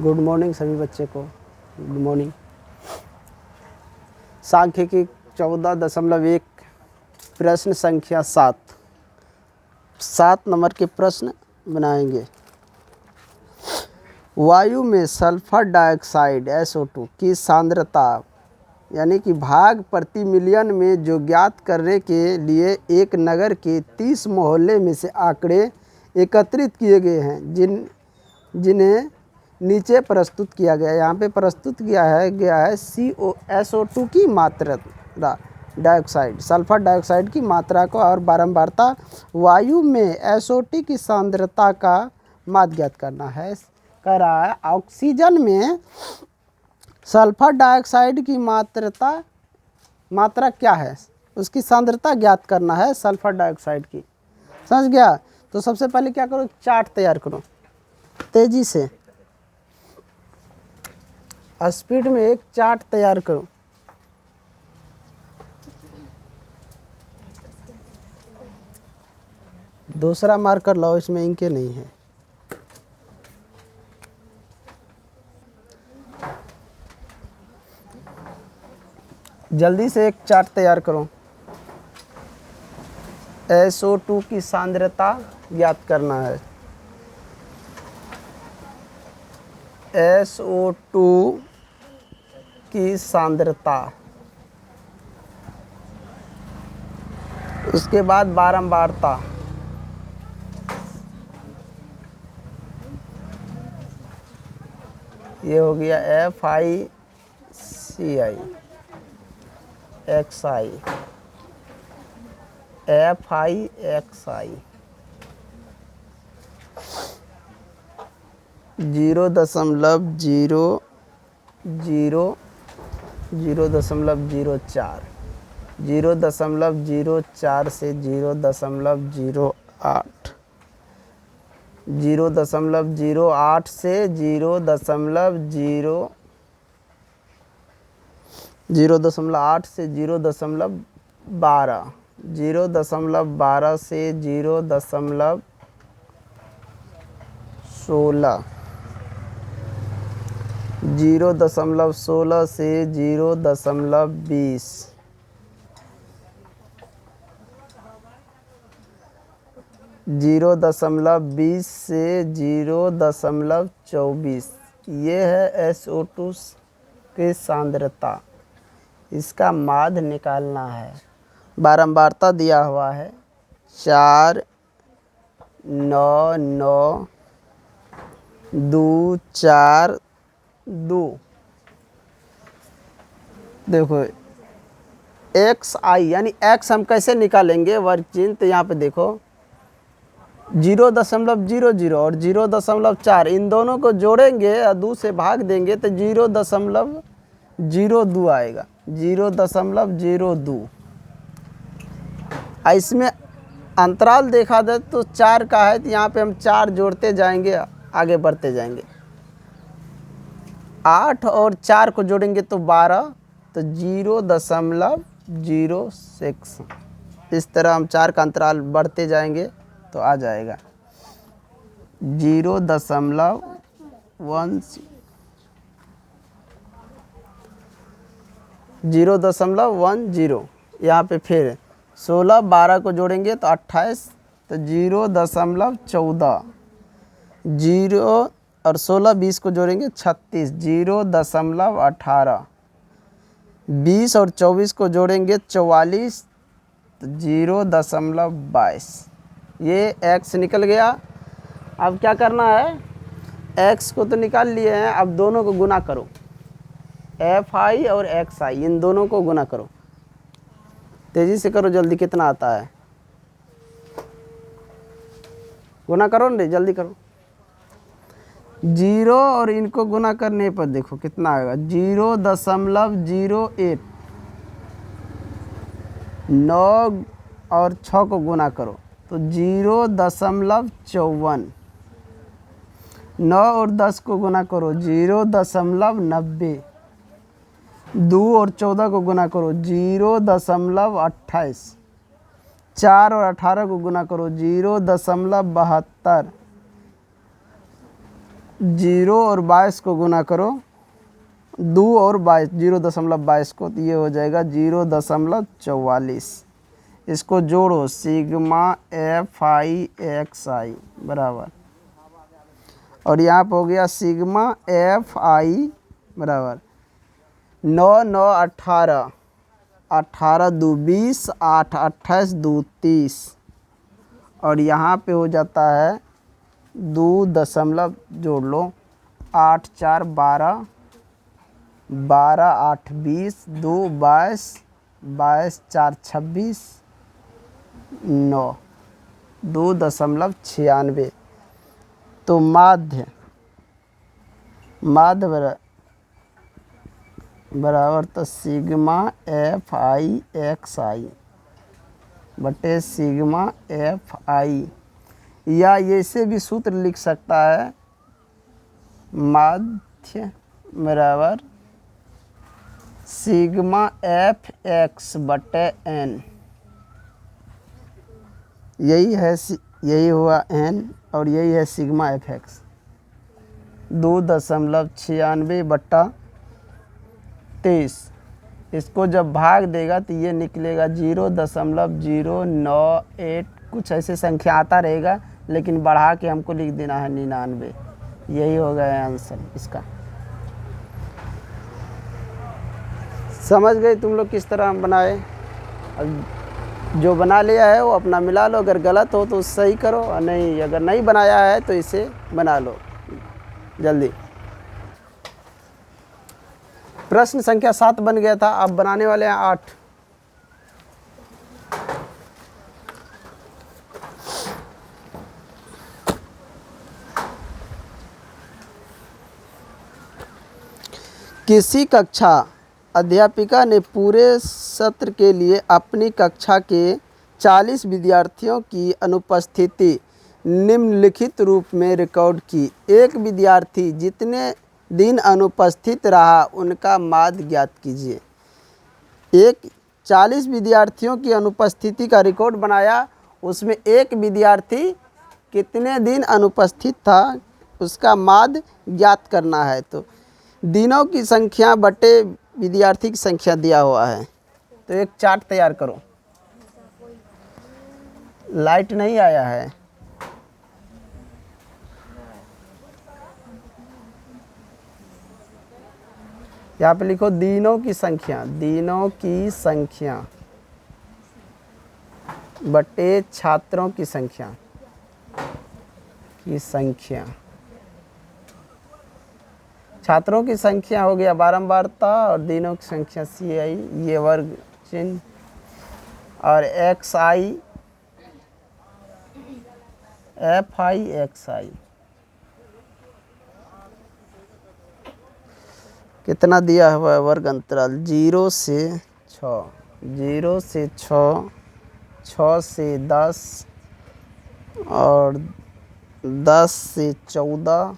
Good morning सभी बच्चे को। Good morning. सांख्यिकी 14.1 प्रश्न संख्या 7 नंबर के प्रश्न बनाएंगे। वायु में सल्फर डाइऑक्साइड SO2 की सांद्रता यानी कि भाग प्रति मिलियन में जो ज्ञात करने के लिए एक नगर के 30 मोहल्ले में से आंकड़े एकत्रित किए गए हैं जिन्हें नीचे प्रस्तुत किया गया है। यहाँ पे प्रस्तुत किया है SO2 की मात्रा डाइऑक्साइड सल्फर डाइऑक्साइड की मात्रा को और बारंबारता वायु में SO2 की सांद्रता का मान ज्ञात करना है। कह रहा है ऑक्सीजन में सल्फर डाइऑक्साइड की मात्रा क्या है, उसकी सांद्रता ज्ञात करना है सल्फर डाइऑक्साइड की। समझ गया? तो सबसे पहले क्या करो, चार्ट तैयार करो तेजी से, स्पीड में एक चार्ट तैयार करो। दूसरा मार्कर लाओ, इसमें इंके नहीं है। जल्दी से एक चार्ट तैयार करो। SO2 की सांद्रता ज्ञात करना है। SO2 की सांद्रता, उसके बाद बारंबारता, ये हो गया FiCi XI FiXi 0.000 0.04 0.04 से 0.08 0.08 से 0.08 से 0.12 0.12 से 0.16 0.16 से 0.20 0.20 से 0.24। ये है SO2 की सांद्रता। इसका माध्य निकालना है। बारंबारता दिया हुआ है 4 9 9 2 4 2। देखो XI यानी X हम कैसे निकालेंगे वर्ग चिन्ह, तो यहाँ पे देखो 0.00 और 0.4 इन दोनों को जोड़ेंगे और 2 से भाग देंगे तो 0.02 आएगा। 0.02। इसमें अंतराल देखा जाए तो 4 का है, तो यहाँ पे हम 4 जोड़ते जाएंगे, आगे बढ़ते जाएंगे। 8 और 4 को जोड़ेंगे तो 12, तो 0.06। इस तरह हम 4 का अंतराल बढ़ते जाएंगे तो आ जाएगा 0.10। यहाँ पे फिर 16 12 को जोड़ेंगे तो 28, तो 0.14। 0 और 16 20 को जोड़ेंगे 36, 0.18। 20 और 24 को जोड़ेंगे 44, तो 0.22। ये X निकल गया। अब क्या करना है, X को तो निकाल लिए हैं, अब दोनों को गुना करो। Fi और XI इन दोनों को गुना करो। तेजी से करो, जल्दी। कितना आता है गुना करो ना, जल्दी करो। 0 और इनको गुना करने पर देखो कितना आएगा, 0.08। 9 और 6 को गुना करो तो 0.54। 9 और 10 को गुना करो 0.90। 2 और 14 को गुना करो 0.28। 4 और 18 को गुना करो 0.72। 0 और 22 को गुना करो, 2 और 22, 0.22 को, तो ये हो जाएगा 0.44। इसको जोड़ो, सिग्मा एफ आई एक्स आई बराबर, और यहाँ पर हो गया सिग्मा एफ आई बराबर 9 9 18, 18 2 20, 8 28 2 30, और यहाँ पे हो जाता है 2 दशमलव जोड़ लो, 8 4 12, 12 8 20, 2 22, 22 4 26, 9, 2.96। तो माध्य बराबर तो सिग्मा एफ आई एक्स आई बटे सिग्मा एफ आई, या ऐसे भी सूत्र लिख सकता है, माध्य बराबर सिग्मा एफ एक्स बटे एन, यही हुआ एन, और यही है सिग्मा एफ एक्स। 2.96 बट्टा 23, इसको जब भाग देगा तो ये निकलेगा 0.098, कुछ ऐसे संख्या आता रहेगा, लेकिन बढ़ा के हमको लिख देना है 99। यही हो गया आंसर इसका। समझ गए तुम लोग किस तरह हम बनाए? अब जो बना लिया है वो अपना मिला लो, अगर गलत हो तो सही करो, और नहीं, अगर नहीं बनाया है तो इसे बना लो जल्दी। प्रश्न संख्या 7 बन गया था, अब बनाने वाले हैं 8। किसी कक्षा अध्यापिका ने पूरे सत्र के लिए अपनी कक्षा के 40 विद्यार्थियों की अनुपस्थिति निम्नलिखित रूप में रिकॉर्ड की। एक विद्यार्थी जितने दिन अनुपस्थित रहा उनका माध्य ज्ञात कीजिए। एक 40 विद्यार्थियों की अनुपस्थिति का रिकॉर्ड बनाया, उसमें एक विद्यार्थी कितने दिन अनुपस्थित था उसका माध्य ज्ञात करना है। तो दिनों की संख्या बटे विद्यार्थी की संख्या दिया हुआ है, तो एक चार्ट तैयार करो। लाइट नहीं आया है, यहाँ पे लिखो दिनों की संख्या बटे छात्रों की संख्या छात्रों की संख्या हो गया बारंबारता, और दिनों की संख्या सी आई, ये वर्ग चिन्ह, और X I F I X I कितना दिया हुआ है वर्ग अंतराल 0 से 6, 0 से 6, 6 से 10, और 10 से 14,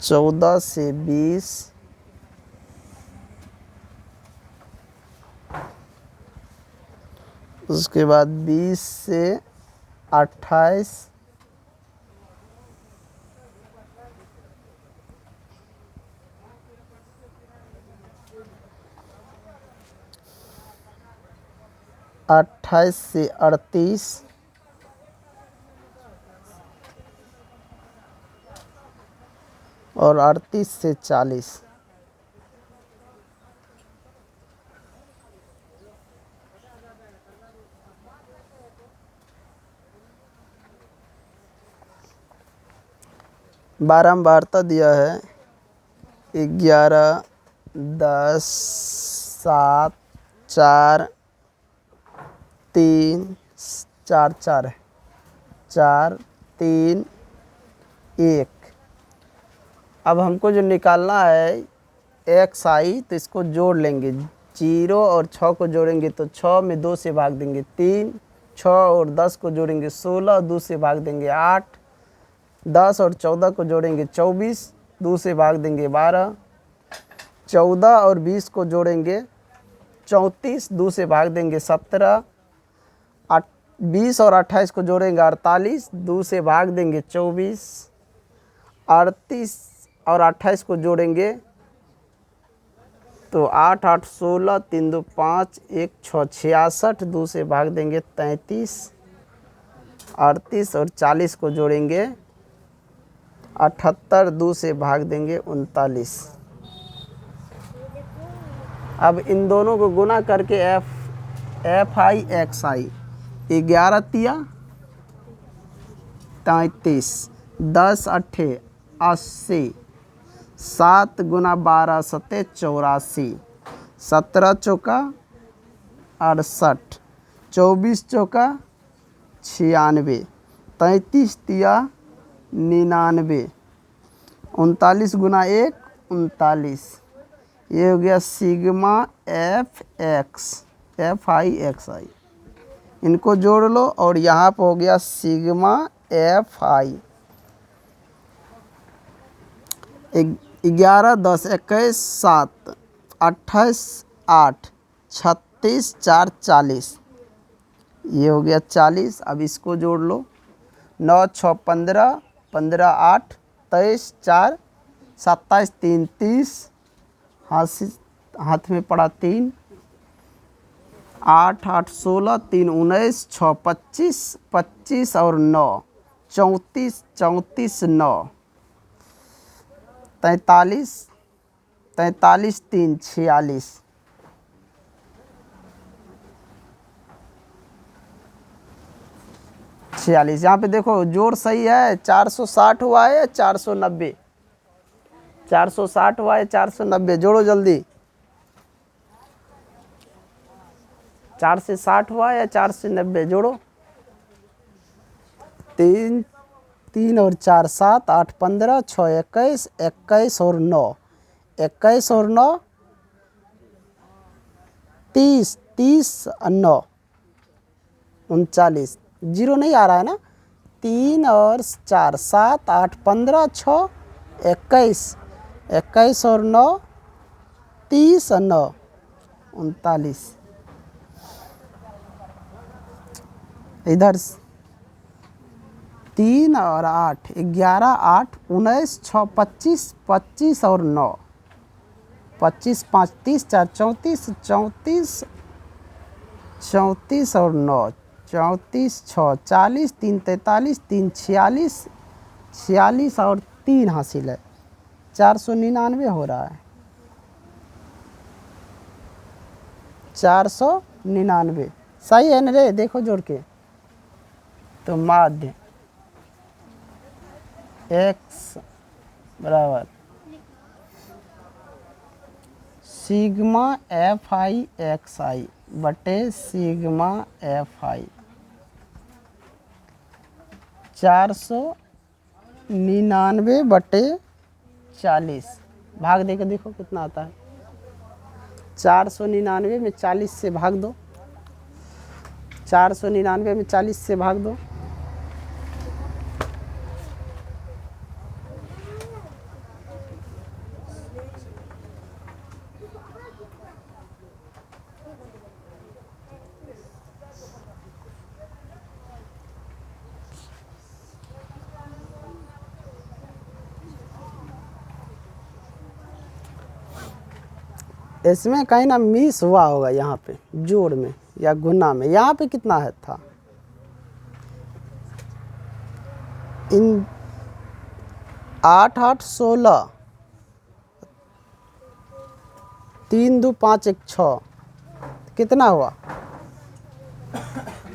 14 से 20, उसके बाद 20 से 28, अट्ठाईस से 38, और 38 से 40। बारंबारता दिया है 11, 10, 7, 4, 3, 4, 4, 3, 1। अब हमको जो निकालना है एक्स आई, तो इसको जोड़ लेंगे, 0 और 6 को जोड़ेंगे तो 6 में 2 से भाग देंगे 3, 6 और 10 को जोड़ेंगे 16, 2 से भाग देंगे 8, 10 और 14 को जोड़ेंगे 24, 2 से भाग देंगे 12, 14 और 20 को जोड़ेंगे 34, 2 से भाग देंगे 17, 20 और 28 को जोड़ेंगे 48, 2 से भाग देंगे 24, 38 और 28 को जोड़ेंगे तो 8 8 16, 3 2 5, 1 6, 66, 2 से भाग देंगे 33, 38 और 40 को जोड़ेंगे 78, 2 से भाग देंगे 39। अब इन दोनों को गुना करके एफ आई एक्स आई 11 तिया 33, 10 अट्ठे 80, 7 गुना 12 सत्ते 84, 17 चौका 68, 24 चौका 96, 33 तिया 99, 39 गुना 1 39। ये हो गया सिग्मा एफ आई एक्स आई। इनको जोड़ लो और यहाँ पर हो गया सिग्मा एफ आई। 11 10 21 7 28 8 36 4 40। ये हो गया 40। अब इसको जोड़ लो 9 6 15 15 8 23 4 27 3 30। हाथ में पड़ा 3, 8 8 16, 3 19, 6 25 25 और 9 34 34 9 43 43 3 46। यहाँ पे देखो जोड़ सही है। 460 हुआ है 490, 460 हुआ है 490। जोड़ो जल्दी। 4 से 60 हुआ या 4 से 90? जोड़ो। 3 3 और 4 7 8 15 6 21 21 और 9 21 और 9 30 30 और 9 39। जीरो नहीं आ रहा है ना। 3 और 4 7 8 15 6 21 21 और 9 30 और 9 39। इधर 3 और 8 11 8 19 6 25 25 और 9 25 5 30 4 34 34 34 और 9 34 6 40 3 43 3 46 46 और 3 हासिल है। 499 हो रहा है। 499 सही है ना रे? देखो जोड़ के। तो माध्य x बराबर सिग्मा एफ आई एक्स आई बटे सिग्मा एफ आई। 499 बटे 40 भाग देकर देखो कितना आता है। 499 में 40 से भाग दो। 499 में 40 से भाग दो। इसमें कहीं ना मिस हुआ होगा यहाँ पे जोड़ में या गुना में। यहाँ पे कितना है था? इन 8 8 16 3 2 5 1 6 कितना हुआ?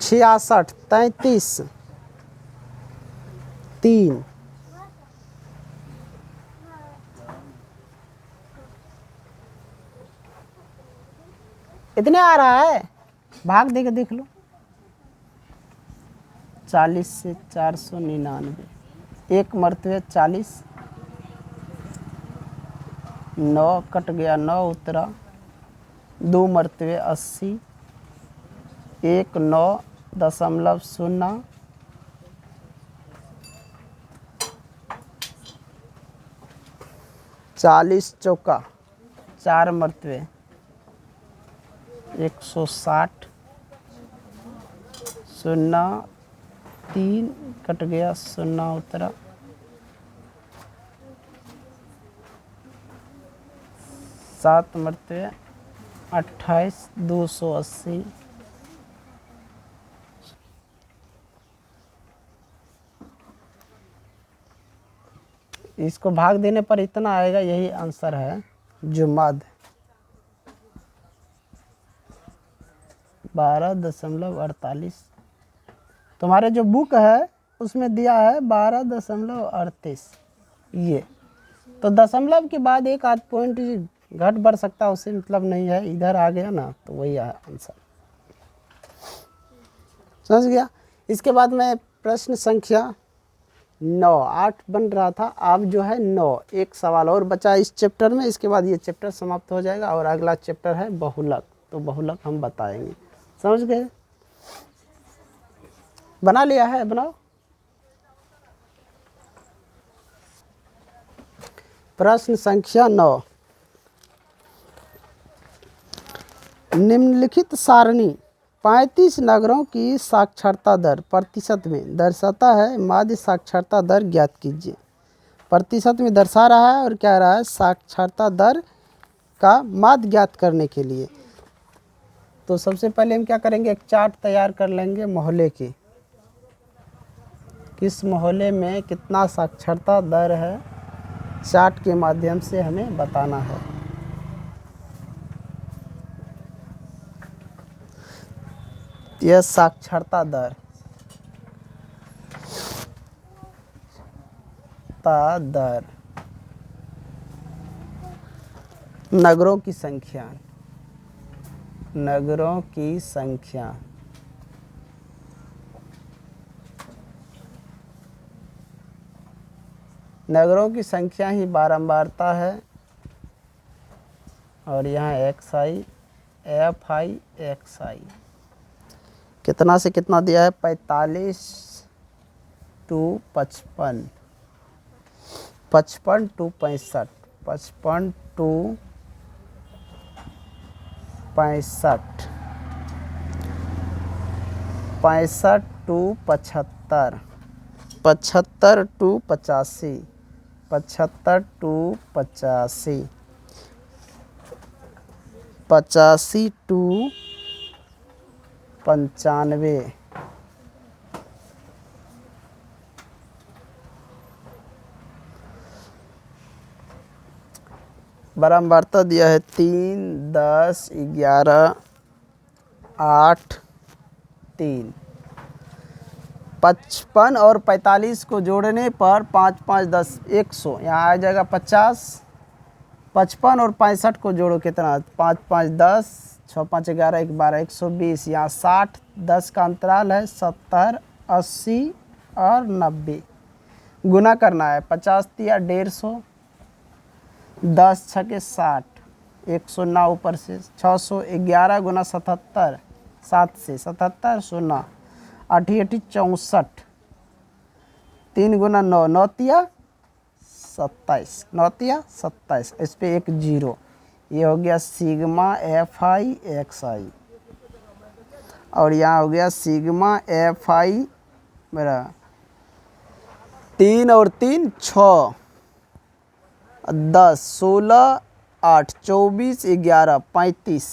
66 33 3। इतने आ रहा है। भाग देके देख लो। 40 से 499 एक मरतबे 40 9 कट गया 9 उतरा 2 मरतबे 80 1 9.0 40 चौका 4 मरतबे 160 0 3 कट गया 0 उतरा 7 मरते 28, 280, इसको भाग देने पर इतना आएगा, यही आंसर है जुमाद 12.48। तुम्हारे जो बुक है उसमें दिया है 12.38। ये तो दशमलव के बाद एक आध पॉइंट घट बढ़ सकता है, उससे मतलब नहीं है, इधर आ गया ना तो वही है आंसर। समझ गया। इसके बाद में प्रश्न संख्या 9, 8 बन रहा था, अब जो है 9, एक सवाल और बचा इस चैप्टर में, इसके बाद ये चैप्टर समाप्त हो जाएगा और अगला चैप्टर है बहुलक, तो बहुलक हम बताएंगे। समझ गए। बना लिया है, बनाओ। प्रश्न संख्या 9, निम्नलिखित सारणी 35 नगरों की साक्षरता दर प्रतिशत में दर्शाता है, माध्य साक्षरता दर ज्ञात कीजिए। प्रतिशत में दर्शा रहा है और क्या रहा है, साक्षरता दर का माध्य ज्ञात करने के लिए। तो सबसे पहले हम क्या करेंगे, एक चार्ट तैयार कर लेंगे मोहल्ले की, किस मोहल्ले में कितना साक्षरता दर है, चार्ट के माध्यम से हमें बताना है। यह साक्षरता दर नगरों की संख्या, नगरों की संख्या, नगरों की संख्या ही बारंबारता है, और यहाँ XI, FI, XI कितना से कितना दिया है, 45 to 55, 55 to 65, 55 to 65, 65 to 75, 75 to 85, 75 to 85, 85 to 95, बारंबारता दिया है 3, 10, 11, 8, 3। 55 और 45 को जोड़ने पर 5, 5, 10, 100, यहाँ आ जाएगा 50। 55 और 65 को जोड़ो कितना, 5, 5, 10, 6, 5, 11, 1, 12, 120, यहाँ 60, 10 का अंतराल है, 70, 80 और 90 गुना करना है। 50 दिया 150, 10 छके 60, 109 ऊपर से 611 गुना 77, 7 से 77, 0, 8 64, 3 गुना 9, 9 तिया 27, 9 तिया 27, इस पे एक 0, ये हो गया सिग्मा FI XI, और यहाँ हो गया सिग्मा FI मेरा 3 और 3 6, 10, 16, 8, 24, 11, 35,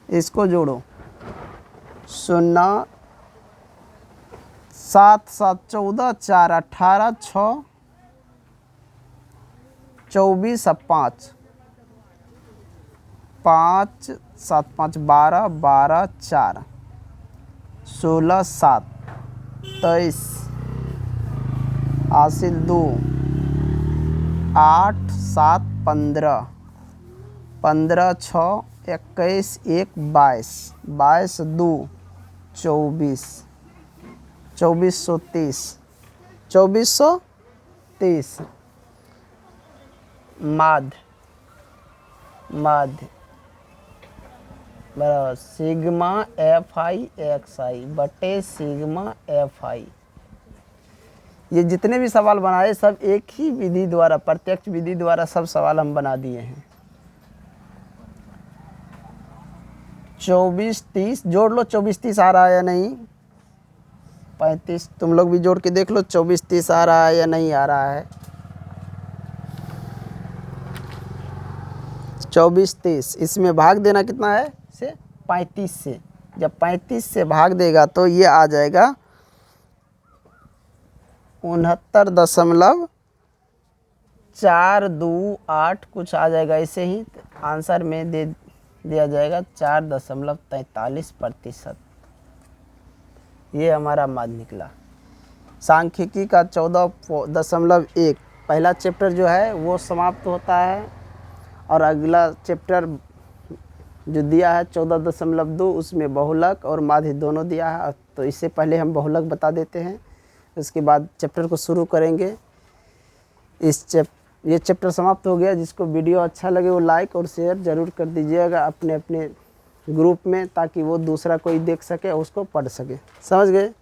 इसको जोड़ो 0, 7, 7, 14, 4, 18, 6, 24, 5, 5, 7, 5, 12, 12, 4, 16, 7, 23, हासिल 2, 8, 7, 15, 15, 6, 21, 1, 22, 22, 2, 24, 2430, 2430 माध्य बराबर सिग्मा FI XI बटे सिग्मा FI। ये जितने भी सवाल बनाए सब एक ही विधि द्वारा, प्रत्यक्ष विधि द्वारा सब सवाल हम बना दिए हैं। 24, 30 जोड़ लो, 24, 30 आ रहा है या नहीं, 35 तुम लोग भी जोड़ के देख लो, 24, 30 आ रहा है या नहीं आ रहा है। 24 23, इसमें भाग देना कितना है से 35 से। जब 35 से भाग देगा तो ये आ जाएगा 69.428 कुछ आ जाएगा। ऐसे ही आंसर में दे दिया जाएगा 4.43%। ये हमारा माध्य निकला। सांख्यिकी का 14.1 पहला चैप्टर जो है वो समाप्त होता है और अगला चैप्टर जो दिया है 14.2 उसमें बहुलक और माध्य दोनों दिया है। तो इससे पहले हम बहुलक बता देते हैं, उसके बाद चैप्टर को शुरू करेंगे। ये चैप्टर समाप्त हो गया। जिसको वीडियो अच्छा लगे वो लाइक और शेयर ज़रूर कर दीजिएगा अपने अपने ग्रुप में, ताकि वो दूसरा कोई देख सके और उसको पढ़ सके। समझ गए।